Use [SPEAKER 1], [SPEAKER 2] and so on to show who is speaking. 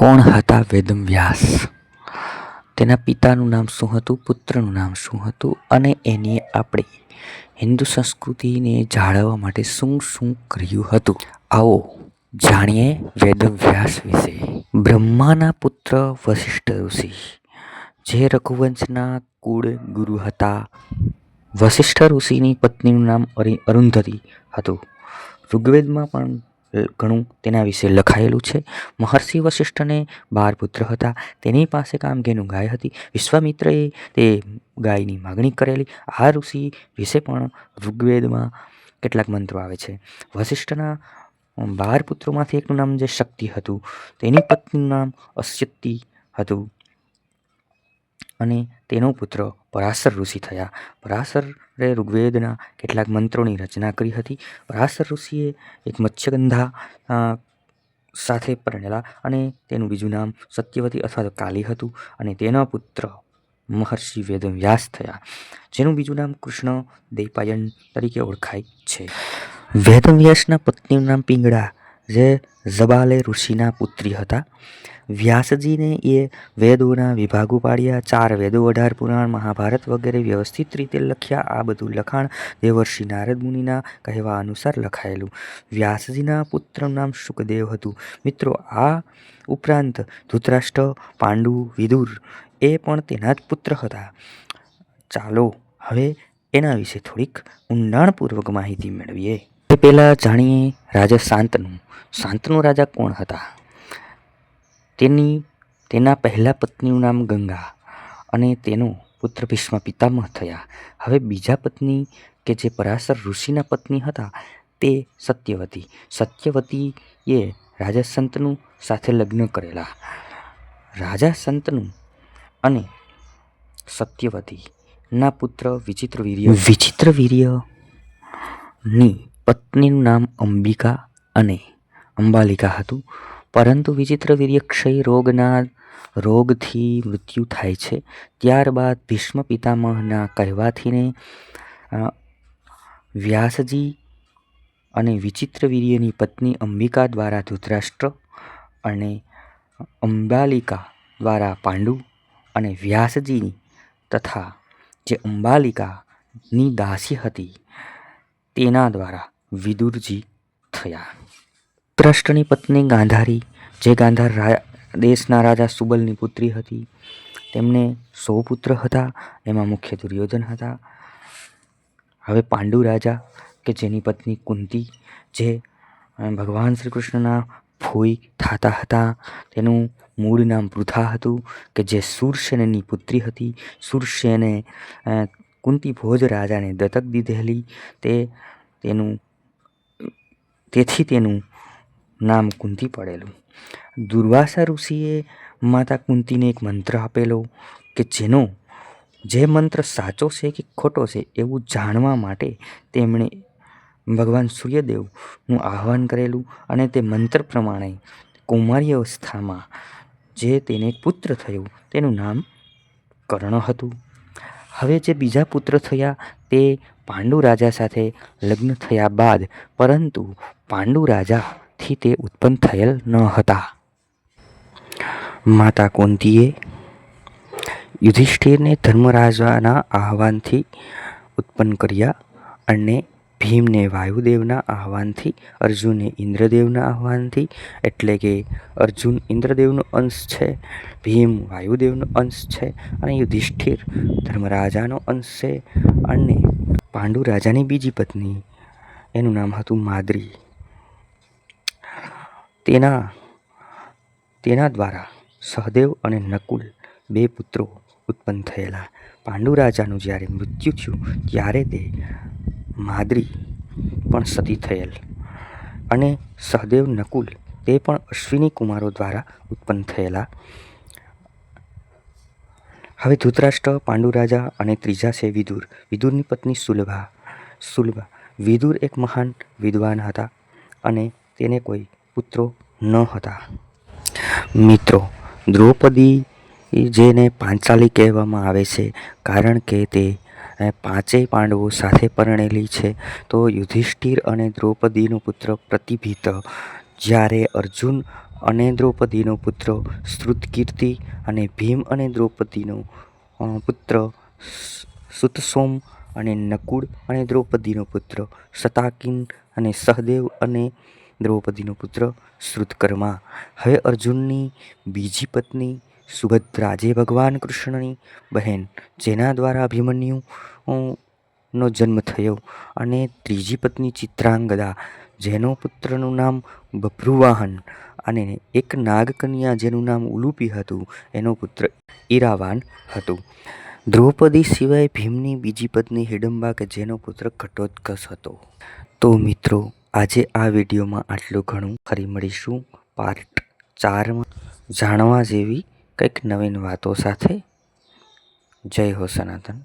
[SPEAKER 1] કોણ હતા વેદવ્યાસ? તેના પિતાનું નામ શું હતું, પુત્રનું નામ શું હતું અને એની આપણી હિન્દુ સંસ્કૃતિને જાળવવા માટે શું શું કર્યું હતું? આવો જાણીએ વેદવ્યાસ વિશે. બ્રહ્માના પુત્ર વશિષ્ઠ ઋષિ, જે રઘુવંશના કુળ ગુરુ હતા. વશિષ્ઠ ઋષિની પત્નીનું નામ અરુંધતી હતું. ઋગ્વેદમાં પણ ઘણું તેના વિશે લખાયેલું છે. મહર્ષિ વશિષ્ઠને 12 પુત્ર હતા. તેની પાસે કામધેનુ ગાય હતી. વિશ્વામિત્રએ તે ગાયની માગણી કરેલી. આ ઋષિ વિશે પણ ઋગ્વેદમાં કેટલાક મંત્રો આવે છે. વશિષ્ઠના 12 પુત્રોમાંથી એકનું નામ જે શક્તિ હતું, તેની પત્નીનું નામ અશ્વતી હતું અને તેનો પુત્ર પરાશર ઋષિ થયા. પરાશરે ઋગ્વેદના કેટલાક મંત્રોની રચના કરી હતી. પરાશર ઋષિએ એક મત્સ્યગંધા સાથે પરણેલા અને તેનું બીજું નામ સત્યવતી અથવા તો કાલી હતું અને તેના પુત્ર મહર્ષિ વેદવ્યાસ થયા, જેનું બીજું નામ કૃષ્ણ દૈપાયન તરીકે ઓળખાય છે. વેદવ્યાસના પત્નીનું નામ પિંગળા, જે જબાલે ઋષિના પુત્રી હતા. વ્યાસજીને એ વેદોના વિભાગો પાડ્યા. 4 વેદો, 18 પુરાણ, મહાભારત વગેરે વ્યવસ્થિત રીતે લખ્યા. આ બધું લખાણ દેવર્ષિ નારદ મુનિના કહેવા અનુસાર લખાયેલું. વ્યાસજીના પુત્રનું નામ શુકદેવ હતું. મિત્રો, આ ઉપરાંત ધૃતરાષ્ટ્ર, પાંડુ, વિદુર એ પણ તેના જ પુત્ર હતા. ચાલો હવે એના વિશે થોડીક ઊંડાણપૂર્વક માહિતી મેળવીએ. પહેલા જાણીએ રાજા શાંતનુ. શાંતનુ રાજા કોણ હતા? તેના પહેલા પત્નીનું નામ ગંગા અને તેનો પુત્ર ભીષ્મ પિતામહ થયા. હવે બીજા પત્ની કે જે પરાશર ઋષિના પત્ની હતા તે સત્યવતી. સત્યવતીએ રાજા શાંતનુ સાથે લગ્ન કરેલા. રાજા શાંતનુ અને સત્યવતી ના પુત્ર વિચિત્રવીર્યની પત્નીનું નામ અંબિકા અને અંબાલિકા હતું. પરંતુ વિચિત્રવીર્ય ક્ષય રોગથી મૃત્યુ થાય છે. ત્યારબાદ ભીષ્મ પિતામહના કહેવાથીને વ્યાસજી અને વિચિત્રવીર્યની પત્ની અંબિકા દ્વારા ધૃતરાષ્ટ્ર અને અંબાલિકા દ્વારા પાંડુ અને વ્યાસજી તથા જે અંબાલિકાની દાસી હતી તેના દ્વારા વિદુરજી થયા. ધૃતરાષ્ટ્રની પત્ની ગાંધારી, જે ગાંધાર દેશના રાજા સુબલની પુત્રી હતી. તેમને 100 પુત્ર હતા. એમાં મુખ્ય દુર્યોધન હતા. હવે પાંડુ રાજા કે જેની પત્ની કુંતી, જે ભગવાન શ્રી કૃષ્ણના ફોઈ થતા હતા. તેનું મૂળ નામ પૃથા હતું કે જે શૂરસેનની પુત્રી હતી. શૂરસેને કુંતી ભોજ રાજાને દત્તક દીધેલી. તેથી તેનું નામ કુંતી પડેલું. દુર્વાસા ઋષિએ માતા કુંતીને એક મંત્ર આપેલો કે જે મંત્ર સાચો છે કે ખોટો છે એવું જાણવા માટે તેમણે ભગવાન સૂર્યદેવનું આહ્વાન કરેલું અને તે મંત્ર પ્રમાણે કૌમાર્ય અવસ્થામાં જે તેને પુત્ર થયું તેનું નામ કર્ણ હતું. હવે જે બીજા પુત્ર થયા તે પાંડુ રાજા સાથે લગ્ન થયા બાદ, પરંતુ પાંડુ રાજાથી તે ઉત્પન્ન થયેલ ન હતા. માતા કુંતીએ યુધિષ્ઠિરને ધર્મરાજાના આહ્વાનથી ઉત્પન્ન કર્યા અને ભીમને વાયુદેવના આહ્વાનથી, અર્જુનને ઇન્દ્રદેવના આહ્વાનથી, એટલે કે અર્જુન ઇન્દ્રદેવનો અંશ છે, ભીમ વાયુદેવનો અંશ છે અને યુધિષ્ઠિર ધર્મરાજાનો અંશ છે. અને પાંડુ રાજાની બીજી પત્ની, એનું નામ હતું માદ્રી. તેના દ્વારા સહદેવ અને નકુલ 2 પુત્રો ઉત્પન્ન થયેલા. પાંડુ રાજાનું જ્યારે મૃત્યુ થયું ત્યારે તે માદ્રી પણ સતી થયેલ અને સહદેવ, નકુલ તે પણ અશ્વિની કુમારો દ્વારા ઉત્પન્ન થયેલા. હવે ધૃતરાષ્ટ્ર, પાંડુ રાજા અને ત્રીજા છે વિદુર. વિદુરની પત્ની સુલભા. વિદુર એક મહાન વિદ્વાન હતા અને તેને કોઈ પુત્રો ન હતા. મિત્રો, દ્રૌપદી, જેને પાંચાલી કહેવામાં આવે છે કારણ કે તે 5 પાંડવો સાથે પરણેલી છે. તો યુધિષ્ઠિર અને દ્રૌપદીનો પુત્ર પ્રતિભીત, જ્યારે અર્જુન અને દ્રૌપદીનો પુત્ર શ્રુતકીર્તિ અને ભીમ અને દ્રૌપદીનો પુત્ર સુતસોમ અને નકુળ અને દ્રૌપદીનો પુત્ર શતાકીન અને સહદેવ અને દ્રૌપદીનો પુત્ર શ્રુતકર્મા. હવે અર્જુનની બીજી પત્ની સુભદ્રા જે ભગવાન કૃષ્ણની બહેન જેના દ્વારા અભિમન્યુ નો જન્મ થયો, અને ત્રીજી પત્ની ચિત્રાંગદા જેનો પુત્રનું નામ બભ્રુવાહન અને એક નાગકન્યા જેનું નામ ઉલુપી હતું, એનો પુત્ર ઈરાવાન હતું. દ્રૌપદી સિવાય ભીમની બીજી પત્ની હિડમ્બા કે જેનો પુત્ર ઘટોત્કચ હતો. તો મિત્રો, આજે આ વિડીયોમાં આટલું ઘણું. ફરી મળીશું પાર્ટ 4માં જાણવા જેવી કંઈક નવીન વાતો સાથે. જય હો સનાતન.